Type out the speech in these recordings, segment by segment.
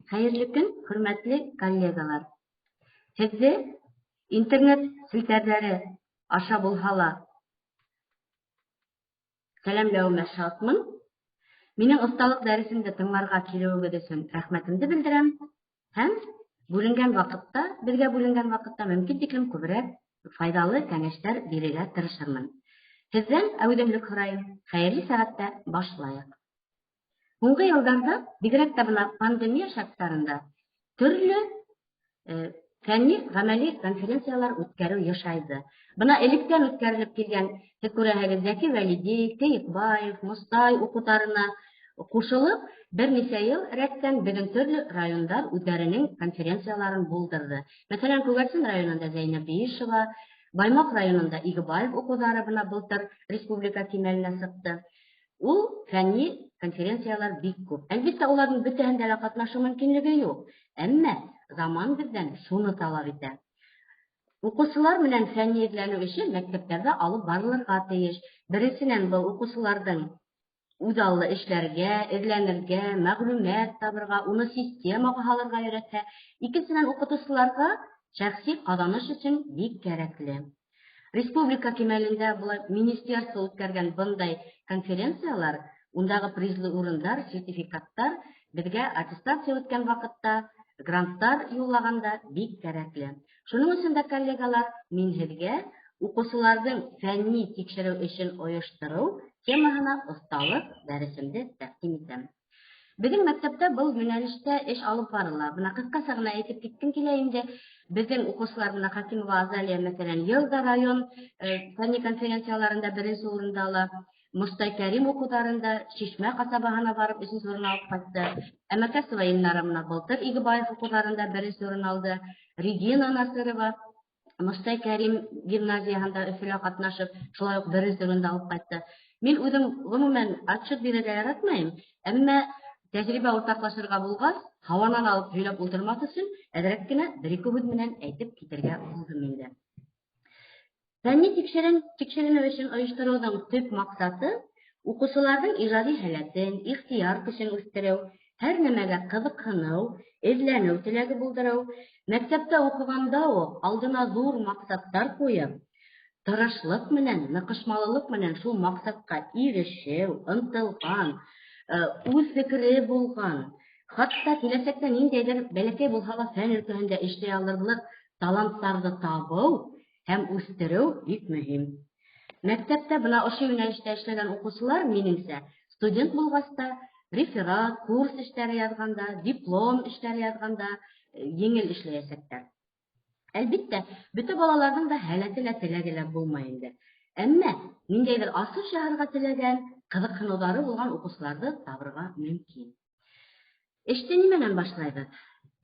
Хәерле көн, хөрмәтле коллегалар. Һеҙҙе интернет селтәрҙәре аша булһа ла сәләмләүемә шатмын. Минең оҫталыҡ дәресемде тыңларға килеүегеҙ өсөн рәхмәтемде белдерәм. Һәм беҙгә бүленгән ваҡытта мөмкин тиклем күберәк файҙалы кәңәштәр бирергә тырышырмын. Һеҙҙән әүҙемлек һорайым. Хәйерли сәғәттә башлайыҡ. Һуңғы йылдарҙа, бигерәк тә бына пандемия шарттарында, төрлө фәнни-ғәмәли конференциялар үткәреү йышайҙы. Бына электән үткәрелеп килгән, һеҙ күрәһегеҙ, Зәки Вәлиди, Кейекбаев, Мостай уҡыуҙарына ҡушылып, бер нисә йыл рәттән бөгөн төрлө райондар үҙҙәренең конференцияларын булдырҙы. Мәҫәлән, Күгәрсен районында Зәйнәб Биишева, Баймаҡ районында Игебаев уҡыуҙары бына былтыр республика кимәленә сыҡты. Ул фәнни конференциялар бик күп. Әлбиттә, уларҙың бөтәһендә лә ҡатнашыу мөмкинлеге юҡ. Әммә заман беҙҙән шуны талап итә. Уҡыусылар менән фәнни эҙләнеү эше мәктәптәрҙә алып барылырға тейеш. Беренсенән, был уҡыусыларҙың үҙ аллы эшләргә, эҙләнергә, мәғлүмәт табырға, уны системаға һалырға өйрәтһә. Икенсенән, уҡытыусыларға шәхси ҡаҙаныш өсөн бик кәрәкле. Республика кимәлендә министерство үткәргән бындай конференциялар, ундағы призлы урындар, сертификаттар беҙгә аттестация үткән ваҡытта, гранттар юллағанда бик кәрәкле. Шуның өсөн дә, коллегалар, мин һеҙгә уҡыусыларҙың фәнни тикшереү эшен ойоштороу темаһына оҫталыҡ дәресемде тәҡдим итәм. Беҙҙең мәктәптә был йүнәлештә эш алып барыла. Бына ҡыҫҡаса ғына әйтеп киткем килә инде. Беҙҙең уҡыусылар, бына Хакимова Азалия, мәҫәлән, йылда район фәнни конференцияларында беренсе урында ала. Мостай Кәрим уҡыуҙарында Шишмә ҡасабаһына барып, 3-нче урын алып ҡайтты. Әмәкәсова Илнара былтыр Игебаев уҡыуҙарында беренсе урын алды. Регина Насырова Мостай Кәрим гимназияһында Өфөлә ҡатнашып, шулай уҡ беренсе урында алып ҡайтты. Мин үҙем ғөмүмән отчет бирергә яратмайым, әммә тәжрибә уртаҡлашырға булғас, һауанан алып һөйләп ултырмаҫ өсөн әҙерәк кенә бер-ике һүҙ менән әйтеп китергә булдым инде. Фәнни тикшеренеү эшен ойоштороуҙың төп маҡсаты уҡыусыларҙың ижади һәләтен, ихтыяр көсөн үҫтереү, һәр нәмәгә ҡыҙыҡһыныу, эҙләнеү теләге булдырыу, мәктәптә уҡығанда уҡ алдына ҙур маҡсаттар ҡуйып, тырышлыҡ менән, ныҡышмалылыҡ менән шул маҡсатҡа ирешеү, ынтылған, үҙ фекере булған, хатта киләсәктә ниндәйҙер бәләкәй булһа ла фән өлкәһендә эшләй алырлыҡ таланттарҙы табыу һәм үҫтереү бик мөһим. Мәктәптә бына ошо йүнәлештә эшләгән уҡыусылар, минеңсә, студент булғас та, реферат, курс эштәре яҙғанда, диплом эштәре яҙғанда еңел эшләйәсәктәр. Әлбиттә, бөтә балаларҙың да һәләте лә теләге лә булмай инде. Әммә ниндәйҙер асыш яһарға теләгән, ҡыҙыҡһыныуҙары булған уҡыусыларҙы табырға мөмкин. Эште нимәнән башлайбыҙ?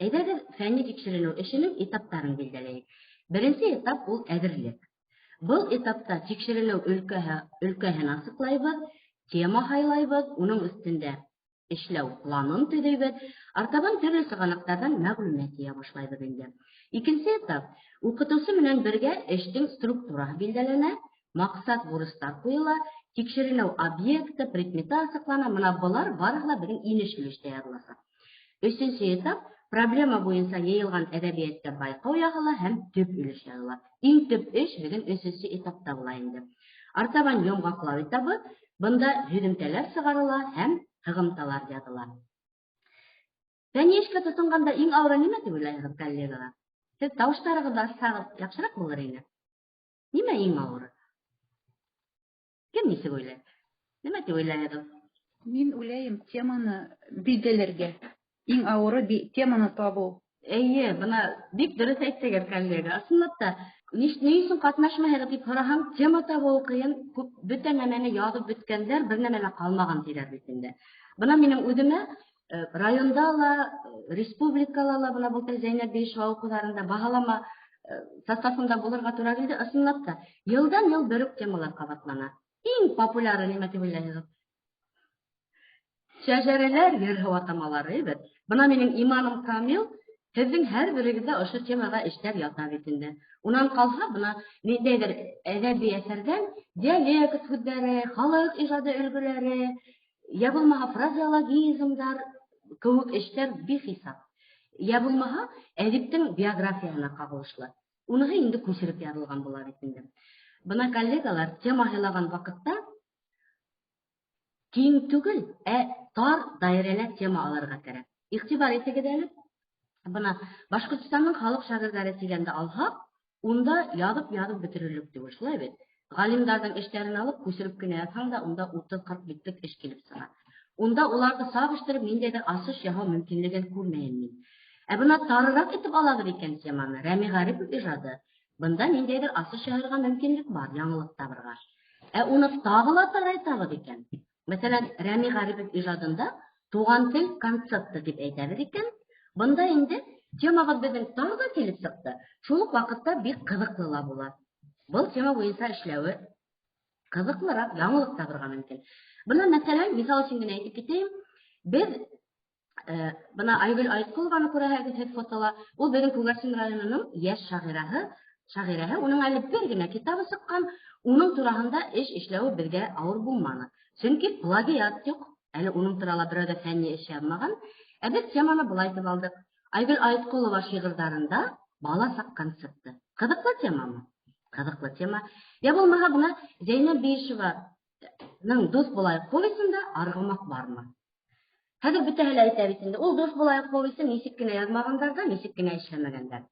Әйҙәгеҙ, фәнни тикшеренеү эшенең этаптарын билдәләйек. Беренсе этап ул әҙерлек. Был этапта тикшеренеү өлкәһен асыҡлайбыҙ, тема һайлайбыҙ, уның өҫтөндә эшләү планын төҙөйбөҙ, артабан төрлө сығанаҡтарҙан мәғлүмәт йыя башлайбыҙ инде. Икенсе этап, уҡытыусы менән бергә эштең структураһы билдәләнә, маҡсат, бурыстар ҡуйыла, тикшеренеү объекты, предметы асыҡлана, бына былар барыһы ла беҙҙең инеш өлөштә яҙыласаҡ. Өсөнсө этап, проблема буйынса йыйылған әҙәбиәткә байҡау яһала һәм төп өлөш яҙыла. Иң төп эш беҙҙең өсөнсө этапта була инде. Артабан йомғаҡлау этабы, бында һөҙөмтәләр сығарыла һәм һығымталар яҙыла. Фәнни эшкә тотонғанда иң ауыры нимә тип уйлайһығыҙ, коллегалар? Һеҙ тауыштарығыҙҙы асһағыҙ яҡшыраҡ булыр ине. Нимә иң ауыры? Кем нисек уйлай? Нимә тип уйлайһығыҙ? Мин уйлайым, теманы билдәләргә. Иң ауыры теманы табыу. Эйе, бына бик дөрөҫ әйттегеҙ, коллега. Ысынлап та, ни өсөн ҡатнашмайһығыҙ тип һораһаң, тема табыу ҡыйын, бөтә нәмәне яҙып бөткәндәр, бер нәмә лә ҡалмаған тиҙәр бит инде. Бына минең үҙемә районда ла, республикала ла, бына былтыр Зәйнәб Биишева уҡыуҙарында баһалама составында булырға тура килде. Ысынлап та, йылдан-йыл бер үк темалар ҡабатлана. Иң популяры нимә тип уйлайһығыҙ? Шәжәрәләр, ер-һыу атамалары бит. Бына минең иманым камил, һеҙҙең һәр берегеҙҙә ошо темаға эштәр ята бит инде. Унан ҡалһа, бына ниндәйҙер әҙәби әҫәрҙән диалект һүҙҙәре, халыҡ ижады өлгөләре, йә булмаһа фразеологизмдар кеүек эштәр бихисап. Я булмаһа, әдиптең биографияһына кагылышлы. Уныһы инде күсереп язылган була бит инде. Бына коллегалар тема һайлаган вакытта киң түгел, тар даирәле тема алырга кирәк. Игътибар итегез әле. Бына Башкортстанның халык шагыйрьләре дигәндә алһак, унда язып бетерерлек түгел, шулай бит. Галимнарның эшләрен алып күсереп кенә язсаң да, унда 30-40 битлек эш килеп сыга. Унда уларны сагыштырып ниндәйдер асыш яһау мөмкинлеген күрмәйм мин. Бына тарырак итеп алабыз икән теманы, Рәми Гарипов иҗады. Бында ниндәйдер асыш яһарга мөмкинлек бар, яңалык табырга. Уны тагыла тарайтабыз икән. Мәсәлән, Рәми Гарипов иҗадында туган тел концепты дип әйтәбез икән. Бында инде темагыз безнең тагы килеп сыкты. Шул ук вакытта бик кызыклы ла була. Был тема буенча эшләүе кызыклырак, яңалык табырга мөмкин. Бына мәсәлән, мисал өчен генә әйтеп китәм, без бына Айгөл Айткулованы күрәһегез фотола. Ул безнең Күгәрсин районының яшь шагыйрәһе, уның әле бер генә китабы сыккан, уның тураһында эш эшләүе безгә авыр булманы. Чөнки плагиат юк. Әле уның турында берәр дә фәнни эш язмаган. Без теманы былай итеп алдык. Айгөл Айткулова шигырьләрендә бала сак концепты. Кызыклы темамы? Кызыклы тема. Я булмаһа бына Зәйнәп Биишеваның Дус булайык повестында аргымак бармы? Хәзер бөтәһе лә әйтә бит инде. Ул Дус булайык повестын ничек кенә язмагандар да, ничек кенә эшләмәгәннәр.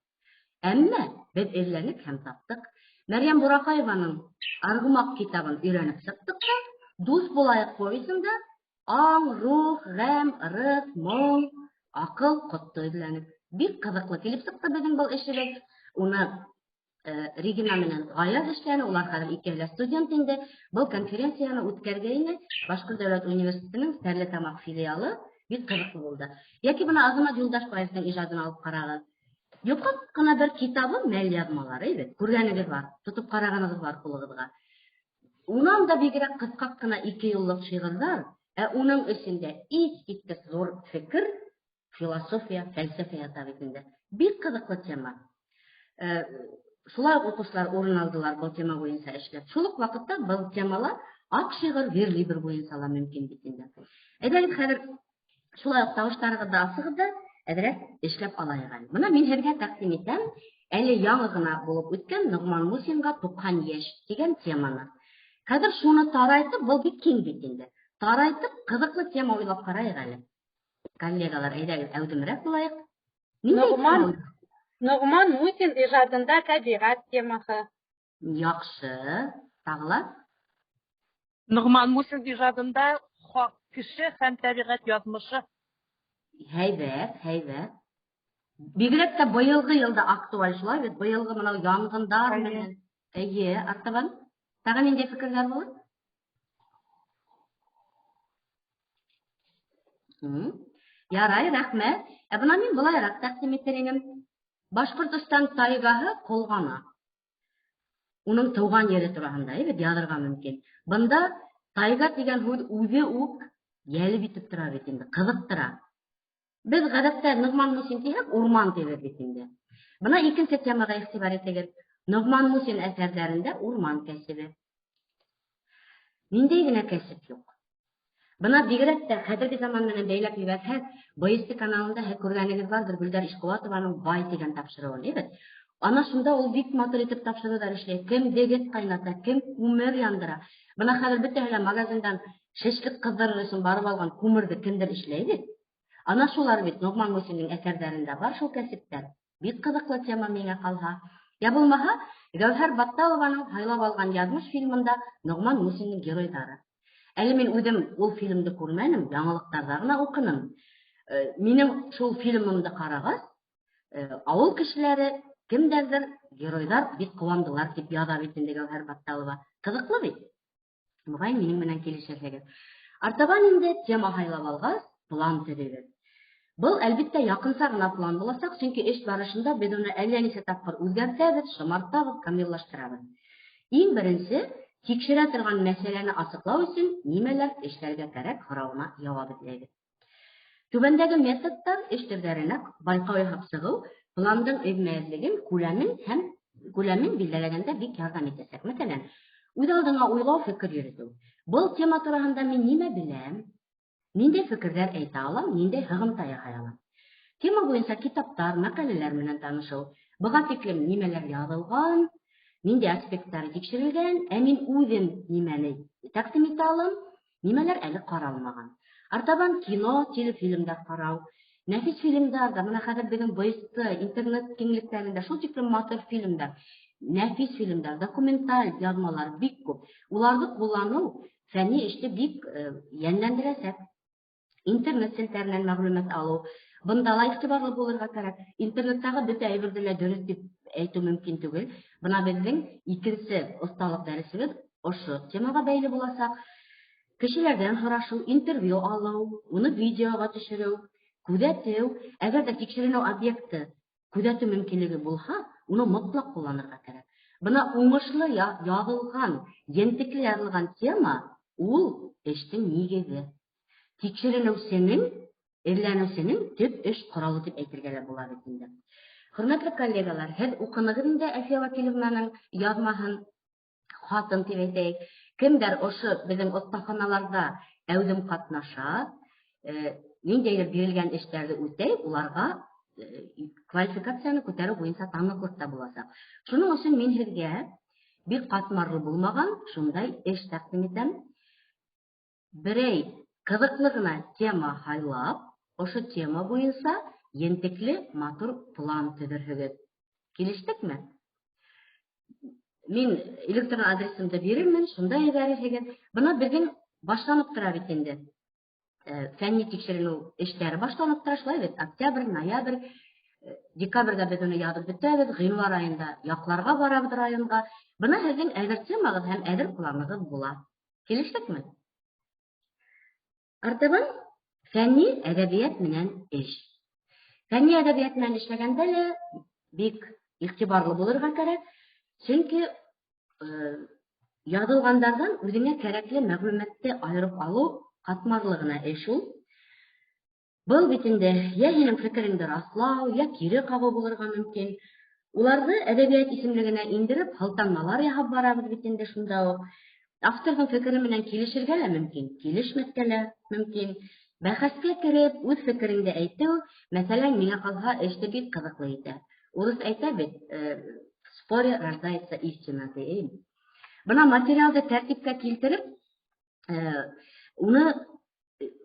Әмма без эзләнеп һәм таптык. Мәрьям Буракаеваның Аргымак китабын өйрәнеп сыктык та, Дус булайык повестында аң, рух, гам, рыз, моң, акыл, котты эзләнеп. Бик кызыклы килеп сыкты безнең был эшебез. Уны Регина менән Гаяз эшләне, улар хәзер икәүләр студент инде. Был конференцияны үткәргәйне Башкорт дәүләт университетының Стәрлетамак филиалы, бик кызыклы булды. Яки бына Азамат Юлдашбаевның иҗатын алып карагыз. Юкып кына бер китабы мәл язмалары иде. Күргәнегез бар, тотып караганыгыз бар кулыгызга. Унан да бигрәк кыскак кына 2 еллык шигырьләр, уның эчендә искиткеч зур фикер, философия, фәлсәфә ята бит инде. Бик кызыклы тема. Шулай укучылар урын алдылар бұл тема буенча эшләп. Шул ук вакытта бұл темалар ак шигырь, верлибр буенча ла мөмкин бит инде. Әйдәгез хәзер шулай ук тавышларыгызды асыгыз да, әдрәк эшләп алайык әле. Моны мин һәргә тәкъдим итәм, әле яңа гына булып үткән Нугман Мусинга 90 яшь дигән теманы. Хәзер шуны тарайтып, бұл бик киң бит инде. Тарайтып, кызыклы тема уйлап карайык әле. Коллегалар, әйдәгез әүдемрәк булайык. Нугман Мусин иҗадында табигать темасы. Яхшы. Тагылар? Нугман Мусин иҗадында кеше һәм табигать язмышы. Һәйбәт. Бигрәк тә быелгы елда актуаль шулай бит. Быелгы менә янгындар менән. Артабан тагын нинди фикерләр булыр? Ярай, рәхмәт. Бuna мин булайрак тәкъдим итәрем. Башкортстан тайгаһы Колгана. Уның туган йөре турында язырга мөмкин. Бында тайга дигән һүз үзе үк ялып итеп тора бит инде, кызыктыра. Без гадәттә Нугман Мусин дигән урман дибез бит инде. Бuna икенче темага игътибар итегез. Нугман Мусин әсәрләрендә урман кәсебе. Ниндәй генә кәсеп юк. Бына бигрәк тә хәзерге заман менән бәйләп ебәрсәк, БСТ каналында күргәнегез бардыр, Гөлдәр Ишкулатованың бай дигән тапшыруын, бит. Ана шунда ул бик матур итеп тапшырулар эшләй. Кем дегет кайната, кем күмер яндыра. Бына хәзер бөтәһе магазиндан шешлек кыздырыр өчен барып алган күмерде кемдер эшләй бит. Ана шулар бит Нугман Мусинның әсәрләрендә бар шул кәсептәр. Бик кызыклы тема миңа калса. Я булмаһа, Гәүһәр Батталованың һайлап алган язмыш фильмында Нугман Мусинның геройлары. Әле мин үзем ул фильмды күрмәдем, яңалыктарда гына укыдым. Минем шул фильмымды карагыз, авыл кешеләре кемдәдер геройлар бик куандылар дип яза бит инде Гәүһәр Батталова. Кызыклы бит. Мөгаен минем менән килешәсегез. Артабан инде тема һайлап алгас, план төзегез. Был әлбәттә якынса гына план булачак, чөнки эш барышында без уны әллә ничә тапкыр үзгәртәбез, шомартабыз, камиллаштырабыз. Иң беренче тикшерә торган мәсьәләне ачыклау өчен нимәләр эшләргә кирәк сорауына җавап эзләйбез. Түбәндәге методтар эш төрләренә байкау ясап чыгу пландың эзмәзлеген, күләмен билгеләгәндә бик ярдәм итәчәк. Мәсәлән, үз алдына уйлау, фикер йөртү. Был тема турында мин нимә беләм? Ниндәй фикерләр әйтә алам, ниндәй һыгымта ясый алам? Тема буенча китаптар, мәкаләләр менән танышыу. Быга тиклем нимәләр язылган, нинди аспектлары тикшерелгән, мин үзем нимәне тәкъдим итә алам, нимәләр әле каралмаган. Артабан кино, телефильмдар карау, нәфис фильмдар да, менә хәзер безнең БСТ, интернет киңлекләрендә шул тиклем матур фильмдар, нәфис фильмдар, документаль язмалар бик күп. Уларны куллану фәнни эште бик йәнләндерәсәк. Интернет селтәреннән мәгълүмат алу. Бында ла игътибарлы булырга кирәк. Интернеттагы бөтә әйберне лә дөрес дип әйтү мөмкин түгел. Бына безнең икенче осталык дәресебез ошо темага бәйле булачак. Кешеләрдән сорашу, интервью алу, уны видеога төшерү, күзәтү, әгәр дә тикшеренү объекты күзәтү мөмкинлеге булса, уны мотлак кулланырга кирәк. Бына уңышлы язылган, ентекле язылган тема ул эштең нигезе. Тикшеренүченең, эзләнүченең төп эш коралы дип әйтергә дә була бит инде. Хөрмәтле коллегалар, һез укыгыз инде Әфия Вәкиловнаның язмаһын, хатын дип әйтәйек. Кемдер ошо безнең остаханаларда әүдем катнаша, ниндәйдер бирелгән эшләрне үтәй, уларга квалификацияны күтәрү буенча таныклыкта булачак. Шуның өчен мин һезгә бик катмарлы булмаган шундай эш тәкъдим итәм. Берәй кызыклы гына тема хайлап, ошо тема буенча ентекле матур план төзерһегез. Килештекме? Мин электрон адресымды бирермен, шунда язарсызгыз. Бына безнең башланып тора бит инде. Фәнни тикшеренү эшләре башланып тора, шулай бит. Октябрь, ноябрь, декабрьдә без уны язып бетәбез, гыйнвар айында якларга барабыз районга. Бына сезнең әзер темагыз һәм әзер планыгыз була. Килештекме? Артабан фәнни әдәбият менән эш. Фәнни әдәбият менән эшләгәндә лә бик игътибарлы булырга кирәк. Чөнки язылгандардан үзеңә кирәкле мәгълүматты айырып алу катмарлы гына эш ул. Был бит инде я һинең фикереңне раслау, я кире кабул булырга мөмкин. Уларны әдәбият исемлегенә индереп, халтанмалар яһап барабыз бит инде шунда ук. Авторның фикере менән килешергә лә мөмкин, килешмәскә лә мөмкин. Бәхәскә кереп, үз фикереңне әйтү, мәсәлән, миңа калса эште бик кызыклы итә. Урыс әйтә бит, в споре рождается истина. Бына материалды тәртипкә килтереп, уны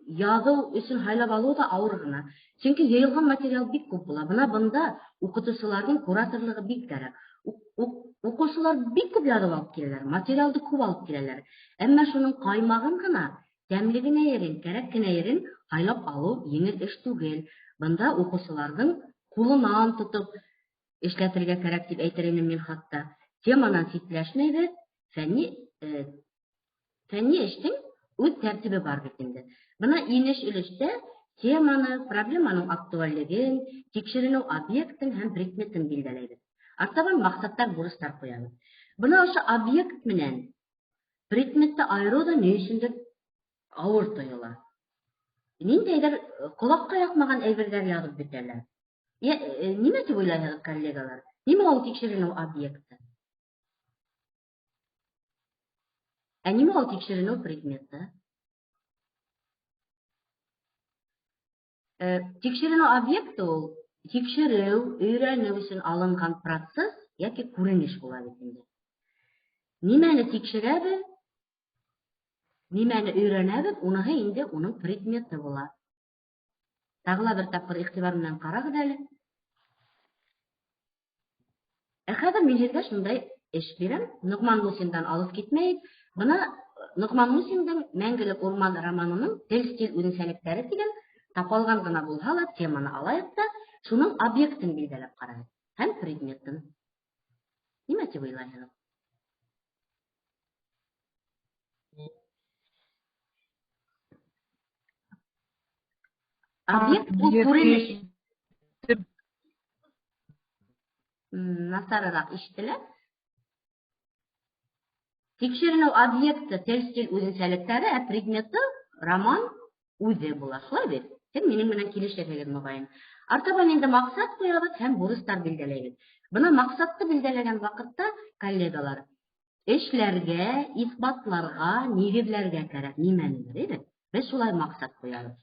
язу өчен хайлап алу да авыр гына. Чөнки йыелган материал бик күп була. Бында укытучыларның кураторлыгы бик кирәк. Укучылар бик күп язып алып киләләр, материалды күп алып киләләр. Әмма шуның каймагын гына, тәмлегенә ерен, кирәк кенә ерен хайлап алу еңел эш түгел. Бында укучыларның кулынан тотып эшләтергә кирәк дип әйтер идем мин хатта. Теманан ситләшмәйбез, фәнни эштең үз тәртибе бар бит инде. Бына инеш өлештә теманы, проблеманың актуальлеген, тикшеренү объектын һәм предметын билдәләйбез. Артабан максаттар, бурычлар куябыз. Бына ошо объект менән предметты айыру да ни өчендер авыр тоела. Ниндәйдер колакка якмаган әйберләр язып бетәләр. Нимә дип уйлайсыз, коллегалар? Нимә ул тикшеренү объекты? Нимә ул тикшеренү предметы? Тикшеренү объекты ул тикшерү, өйрәнү өчен алынган процесс яки күренеш була бит инде. Нимәне тикшерәбез, нимәне өйрәнәбез, уныһы инде уның предметы була. Тагыла бер тапкыр игътибар менән карагыз әле. Хәзер мин һеҙгә шундай эш бирәм. Нугман Мусиндан алып китмәйек. Бына Нугман Мусиндың «Мәңгелек урман» романының тел-стиль үзенчәлектәре дигән тапалган гына булһа ла теманы алайык та, шуның объектын билдәләп карайык һәм предметын. Нимә дип уйлайһығыҙ? Объект ул күренеш. Насарыраҡ ишетелә. Тикшеренеү объекты тел-стиль үзенчәлектәре, ә предметы роман үҙе була. Шулай бит? Һеҙ минең менән килешәһегеҙ мөгаен. Артабан инде маҡсат ҡуябыҙ һәм бурыстар билдәләйбеҙ. Бына маҡсатты билдәләгән ваҡытта, коллегалар, эшләргә, иҫбатларға, нигеҙләргә кәрәк нимәнелер, беҙ шулай маҡсат ҡуябыҙ.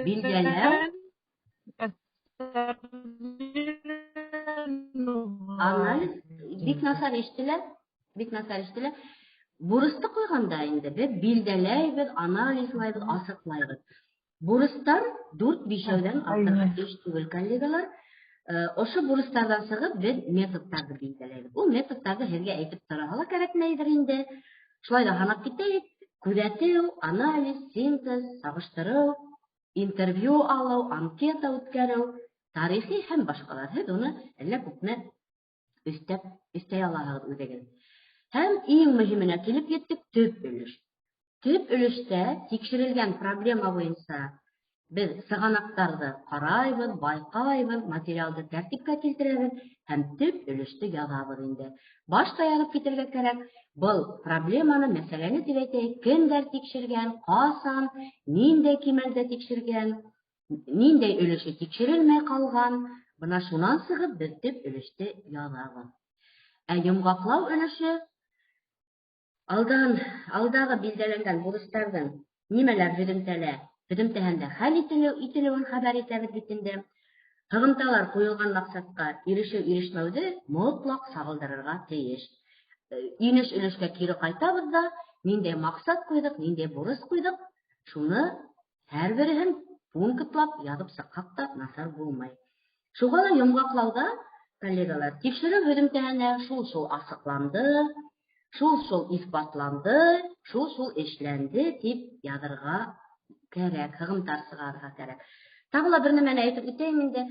Билдәләү, анализ, бик насар ишетелә, бик насар ишетелә. Бурысты куйганда инде без билдәләйбез, анализлайбыз, асыклайбыз. Бурыстар 4-5дән артык эш түгел, коллегалар. Ошо бурыстардан сыгып без методтарды билдәләйбез. Ул методтарды һезгә әйтеп торырга кирәкмәйдер инде. Шулай да һанап китәйек. Күзәтү, анализ, синтез, сагыштыру, интервью алу, анкета үткәрү, тарихи һәм башкалар. Һез уны әллә күпме өстәй алаһығыҙ үҙегеҙ. Һәм иң мөһименә килеп еттек, төп өлөш. Төп өлөштә тикшерелгән проблема буйынса без сығанаҡтарҙы ҡарайбыҙ, байҡайбыҙ, материалды тәртипкә килтерәбеҙ һәм төп өлөштө яҙабыҙ инде. Башта яҙып китергә кәрәк. Был проблеманы, мәсьәләне дип әйтәйек, кемдәр тикшергән, ҡасан, ниндәй кимәлдә тикшергән, ниндәй өлөшө тикшерелмәй ҡалған. Бына шунан сығып без төп өлөштө яҙабыҙ. Ә йомғаҡлау өлөшө алдағы билдәләнгән бурыстарҙың нимәләр һөҙөмтәһендә хәл ителеүен хәбәр итәбеҙ бит инде. Һығымталар ҡуйылған маҡсатҡа ирешеү-ирешмәүҙе мотлаҡ сағылдырырға тейеш. Инеш өлөшкә кире ҡайтабыҙ да, ниндәй маҡсат ҡуйҙыҡ, ниндәй бурыс ҡуйҙыҡ, шуны һәр береһен пунктлап яҙып сыҡһаҡ та насар булмай. Шуға ла йомғаҡлауҙа, коллегалар, тикшереү һөҙөмтәһенә шул асыҡланды, шул иҫбатланды, шул эшләнде тип яҙырға кәрәк, һығымтар сығарырға кәрәк. Тағы ла бер нәмәне әйтеп үтәйем инде.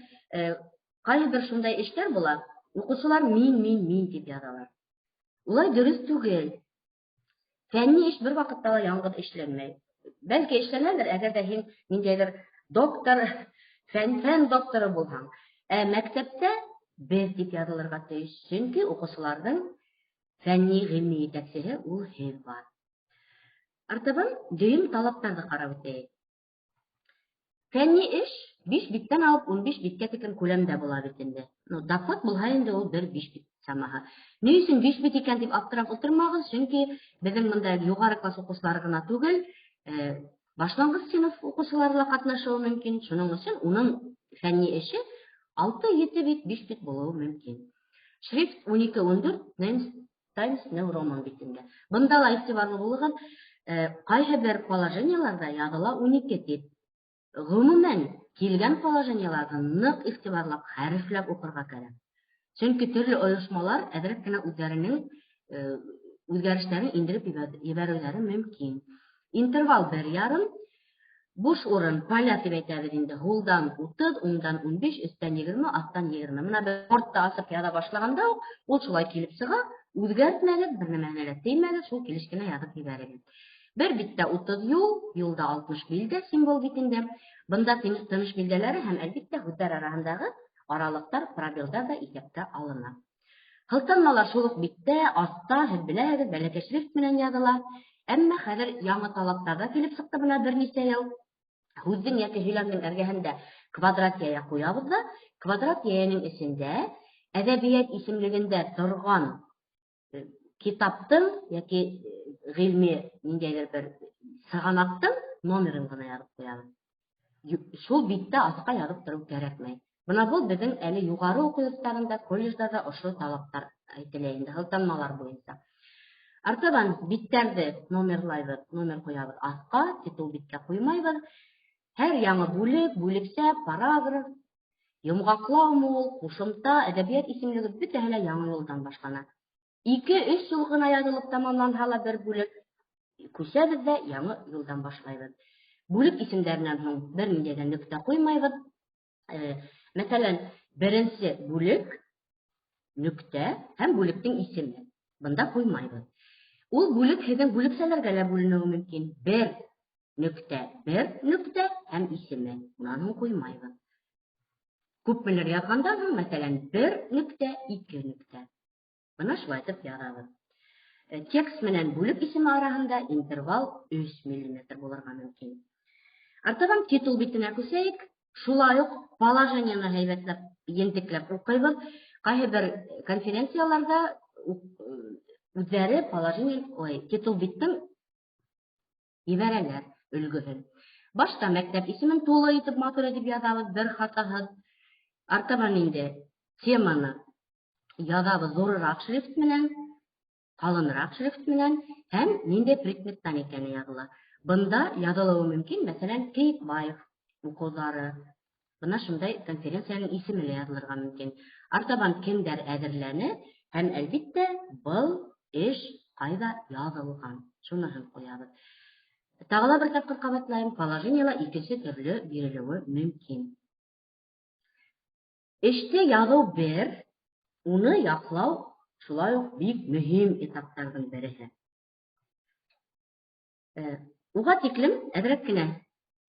Ҡайһы шундай эштәр була, уҡыусылар мин тип яҙалар. Улай дөрөҫ түгел. Фәнни эш бер ваҡытта ла яңғыҙ эшләнмәй. Бәлки эшләнәлер, әгәр дә һин ниндәйҙер доктор, фән докторы булһаң. Ә мәктәптә без дип яҙылырға тейеш, сөнки уҡыусыларҙың фәнни ғилми етәксеһе ул һеҙ бар. Артабан дөйөм талаптарҙы ҡарап үтәйек. Фәнни эш 5 биттән алып 15 биткә тиклем күләмдә була бит инде. Доклад булһа инде ул 1-5 бит самаһы. Ни өсөн 5 бит икән дип аптырап ултырмағыҙ, сөнки беҙҙең мында юғары класс уҡыусылары ғына түгел, башланғыс синыф уҡыусылары ла ҡатнашыуы мөмкин. Шуның өсөн уның фәнни эше 6-7 бит, 5 бит булыуы мөмкин. Шрифт 12-14 Times New Roman битендә. Бында ла иғтибарлы булығыҙ, ҡайһы бер положенияларҙа яҙыла 12 тип. Ғөмүмән килгән положенияларҙы ныҡ иғтибарлап, хәрефләп уҡырға кәрәк. Сөнки төрлө ойошмалар әҙерәк кенә үҙҙәренең үҙгәрештәрен индереп ебәреүҙәре мөмкин. Интервал 1,5, буш урын, поля тип әйтәбеҙ инде, һулдан 30, уңдан 15, өҫтән 20, аҫтан 20. Мына бер бортта асып яҙа башлағанда ул шулай килеп сыға, үҙгәртмәгеҙ, бер нәмәһенә лә теймәгеҙ, шул килеш кенә яҙып ебәрегеҙ. Бер биттә 30 юлда 60 билдә, символ битендә. Бында тыныш билдәләре һәм әлбиттә һүҙҙәр араһындағы аралыҡтар, пробелдар да иҫәпкә алына. Һылтанмалар шул уҡ биттә, аҫта, һеҙ беләһегеҙ, бәләкәй шрифт менән яҙыла. Әммә хәҙер яңы талаптарҙа килеп сыҡты бына бер нисә йыл. Һүҙҙең йәки һөйләмдең эргәһендә квадрат йәйә ҡуябыҙ да, квадрат йәйәнең эсендә әҙәбиәт исемлегендә торған китаптың йәки ғилми ниндәйҙер бер сығанаҡтың номерын ғына яҙып ҡуябыҙ. Шул биттә аҫҡа яҙып тороу кәрәкмәй. Бына был беҙҙең әле юғары уҡыу йорттарында, колледждарҙа ошо талаптар әйтелә инде, һылтанмалар буйынса. Артабан биттәрҙе номерлайбыҙ, номер ҡуябыҙ аҫҡа, титул биткә ҡуймайбыҙ. Һәр яңы бүлек, бүлексә, параграф, йомғаҡлау мул, ҡушымта, әҙәбиәт исемлеге бөтәһе лә яңы юлдан башлана. 2-3 юл ғына яҙылып тамамланһа ла бер бүлек, күсәбеҙ ҙә яңы юлдан башлайбыҙ. Бүлек исемдәренән һуң бер ниндәй нөктә ҡуймайбыҙ. Мәҫәлән, беренсе бүлек, нөктә һәм бүлектең исеме. Бында ҡуймайбыҙ. Ул бүлек һеҙҙең бүлексәләргә лә бүленеүе мөмкин. Бер нөктә һәм исеме. Унан һуң ҡуймайбыҙ. Күпмелер яҙғандан һуң, мәҫәлән, 1 нөктә, 2 нөктә. Бына шулай итеп яҙабыҙ. Текст менән бүлек исеме араһында интервал 3 мм булырға мөмкин. Артабан титул битенә күсәйек. Шулай уҡ положенияны һәйбәтләп, ентекләп уҡыйбыҙ. Ҡайһы бер конференцияларҙа үҙҙәре титул биттең ебәрәләр өлгөһөн. Башта мәктәп исемен тулы итеп матур итеп язабыз, бер хатаһыз. Артабан инде теманы язабыз зурырак шрифт менән, калынрак шрифт менән һәм нинди предметтан икәне языла. Бында язылуы мөмкин, мәсәлән, Кейкбаев укулары. Бына шундай конференцияның исеме язылырга мөмкин. Артабан кемдәр әзерләне һәм әлбиттә был эш кайда язылган. Шуныһын куябыз. Тагыла бер тапкыр кабатлайм, положениела икенче төрле бирелүе мөмкин. Эште язу бер, уны яклау шулай ук бик мөһим этаптардан береһе. Уга тиклем әзрәк кенә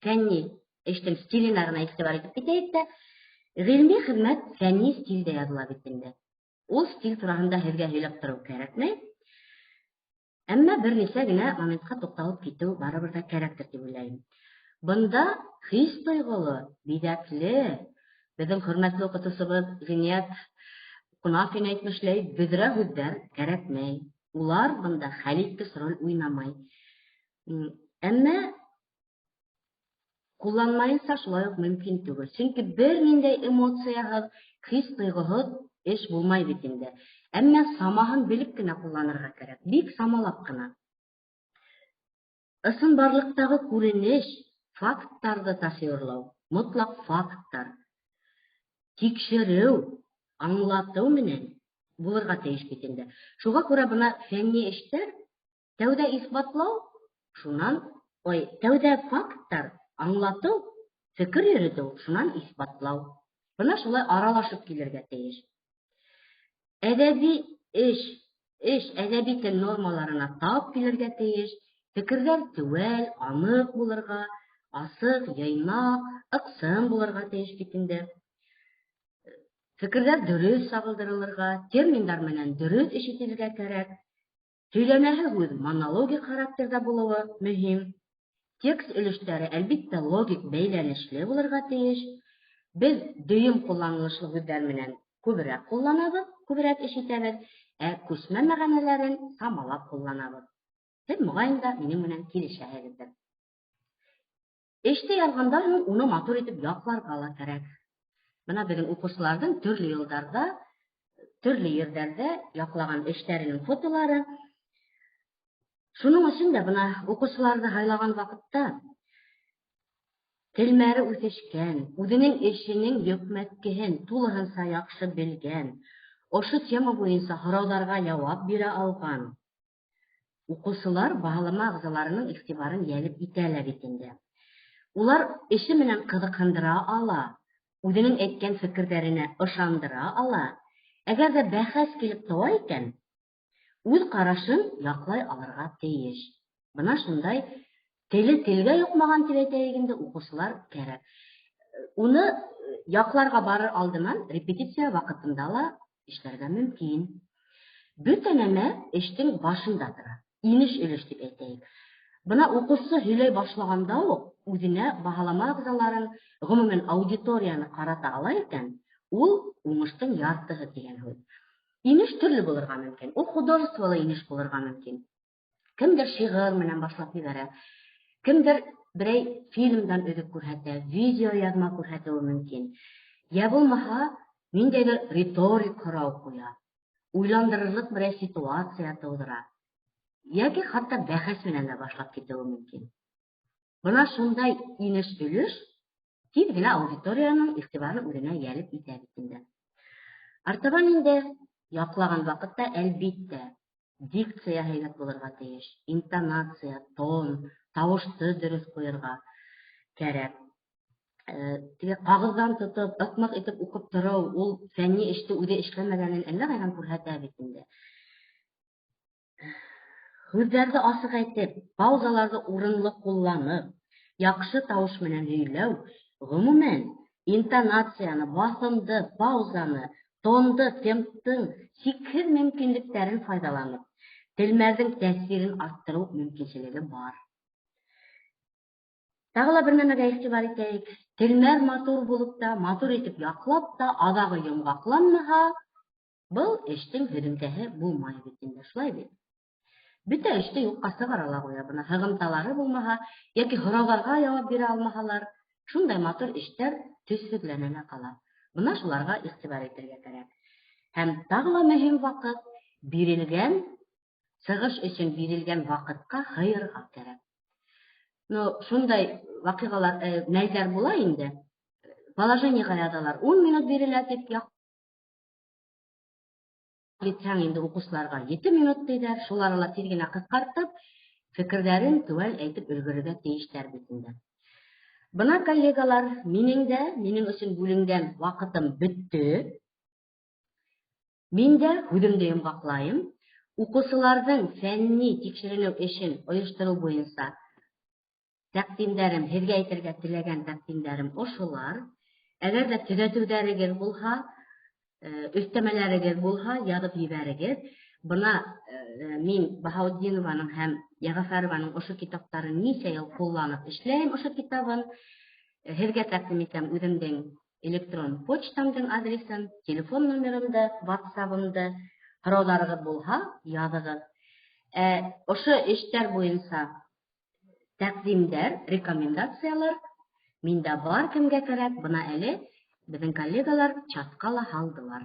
фәнни эштең стиленә генә игътибар итеп китәйек тә, гыйльми хезмәт фәнни стилдә языла бит инде. Ул стиль турында һеҙгә һөйләп тору кәрәкмәй. Әммә бер нисә генә моментка тукталып китү барыбер да кәрәктер дип уйлайм. Бында хис тойғолы, биҙәкле, безнең хөрмәтле укытыусыбыҙ Ғиниәт Кунафин әйтмешләй, бөҙрә һүҙҙәр кәрәкмәй. Улар бында хәл иткес роль уйнамай. Әммә кулланмайынса шулай ук мөмкин түгел. Сөнки бер ниндәй эмоцияһыҙ, хис тойғоһоҙ эш булмай бит инде. Әммә самаһын белеп кенә кулланырға кәрәк. Бик самалап кына. Ысынбарлыҡтағы күренеш, факттарҙы тасвирлау, мотлаҡ факттар, тикшереү, аңлатыу менән булырға тейеш бит инде. Шуға күрә бына фәнни эштәр тәүҙә иҫбатлау, шунан, тәүҙә факттар, аңлатыу, фекер йөрөтөү, шунан иҫбатлау. Бына шулай аралашып килергә тейеш. Әҙәби эш әҙәби тел нормаларына тап килергә тейеш, фекерҙәр теүәл, аныҡ булырға, асыҡ, йыйнаҡ, ыҡсым булырға тейеш бит инде. Фекерҙәр дөрөҫ сағылдырылырға, терминдар менән дөрөҫ ишетелергә кәрәк. Һөйләнәһе һүҙ монологик характерҙа булыуы мөһим. Текст өлөштәре әлбиттә логик бәйләнешле булырға тейеш. Без дөйөм ҡулланылышлы һүҙҙәр менән күберәк ҡулланабыҙ, күберәк ишетәбеҙ, күсмә мәғәнәләрен самалап ҡулланабыҙ. Һеҙ моғайын да минең менән килешәһегеҙҙер. Эште яҙғандан һуң уны матур итеп яҡларға ла кәрәк. Бына беҙҙең уҡыусыларҙың төрлө йылдарҙа, төрлө ерҙәрҙә яҡлаған эштәренең фотолары. Шуның өсөн дә бына уҡыусыларҙы һайлаған ваҡытта телмәре үҫешкән, үҙенең эшенең йөкмәткеһен тулыһынса яҡшы белгән, ошо тема буйынса һорауҙарға яуап бирә алған уҡыусылар баһалама ағзаларының иғтибарын йәлеп итәләр бит инде. Улар эше менән ҡыҙыҡһындыра ала, үҙенең әйткән фекерҙәренә ышандыра ала. Әгәр ҙә бәхәс килеп тыуа икән, үҙ ҡарашын яҡлай алырға тейеш. Бына шундай теле телгә юҡмаған тип әйтәйек инде уҡыусылар кәрәк. Уны яҡларға барыр алдынан репетиция ваҡытында ла эшләргә мөмкин. Бөтә нәмә эштең башында тора. Инеш өлөш дип әйтәйек. Бына уҡыусы һөйләй башлағанда уҡ үҙенә баһалама ағзаларын, ғөмүмән аудиторияны ҡарата ала икән, ул уңыштың яртыһы тигән һүҙ. Инеш төрлө булырға мөмкин. Ул художестволы инеш булырға мөмкин. Кемдер шиғыр менән башлап ебәрә, кемдер берәй фильмдан өҙөк күрһәтә, видео яҙма күрһәтеүе мөмкин. Йә булмаһа, ниндәйҙер риторик һорау ҡуя, уйландырырлыҡ берәй ситуация тыуҙыра. Йәки хатта бәхәс менән дә башлап китеүе мөмкин. Бына шундай инеш өлөш тиҙ генә аудиторияның иғтибарын үҙенә йәлеп итә бит инде. Артабан инде яҡлаған ваҡытта әлбиттә дикция һәйбәт булырға тейеш, интонация, тон, тауышты дөрөҫ ҡуйырға кәрәк. Ҡағыҙҙан тотоп, ыҡмыҡ итеп уҡып тороу, ул фәнни эште үҙе эшләмәгәнен әллә ҡайҙан күрһәтә бит инде. Һүҙҙәрҙе асыҡ әйтеп, паузаларҙы урынлы ҡулланып, яҡшы тауыш менән һөйләү, ғөмүмән, интонацияны, баҫымды, паузаны, тонды, темптың сикһеҙ мөмкинлектәрен файҙаланып, телмәрҙең тәьҫирен арттырыу мөмкинселеге бар. Тағы ла бер нәмәгә иғтибар итәйек. Телмәр матур булып та, матур итеп яҡлап та, аҙағы йомғаҡланмаһа, был эштең һөҙөмтәһе булмай бит инде, шулай бит. Бөтә эште юкка сыгара куя бына. Һыгымталары булмаһа, яки һорауларга җавап бирә алмаһалар, шундай матур эштәр төссезләнә кала. Бына шуларга игътибар итәргә кирәк. Һәм тагы ла мөһим вакыт бирелгән, сыгыш өчен бирелгән вакытка һыерга кирәк. Шундай вакыйгалар, мәлләр була инде. Положениегә язалар. 10 минут бирелә дип яклыйсаң инде укучыларга 7 минут диләр. Шуларны ла тиз генә кыскартып, фикерләрен төгәл әйтеп өлгерергә тиештәр бит инде. Бына коллегалар, минең өчен бүленгән вакытым бетте. Мин дә һүземне йомгаклайм. Укучыларның фәнни тикшеренү эшен оештыру буенча тәкъдимнәрем, һезгә әйтергә теләгән тәкъдимнәрем ошолар. Әгәр дә төзәтүләрегез булһа, өстәмәләрегез булһа, язып җибәрегез. Бына мин Баһаутдинованың һәм Ягъфәрованың ошо китаптарын ничә ел кулланып эшләйм, ошо китабын. Һезгә тәкъдим итәм үземнең электрон почтамдың адресын, телефон номерымды, WhatsApp-ымды. Һорауларыгыз булһа, языгыз. Ошо эштәр буенча тәкъдимдәр, рекомендациялар миндә бар, кемгә кирәк. Бына әле безнең коллегалар чатка ла һалдылар.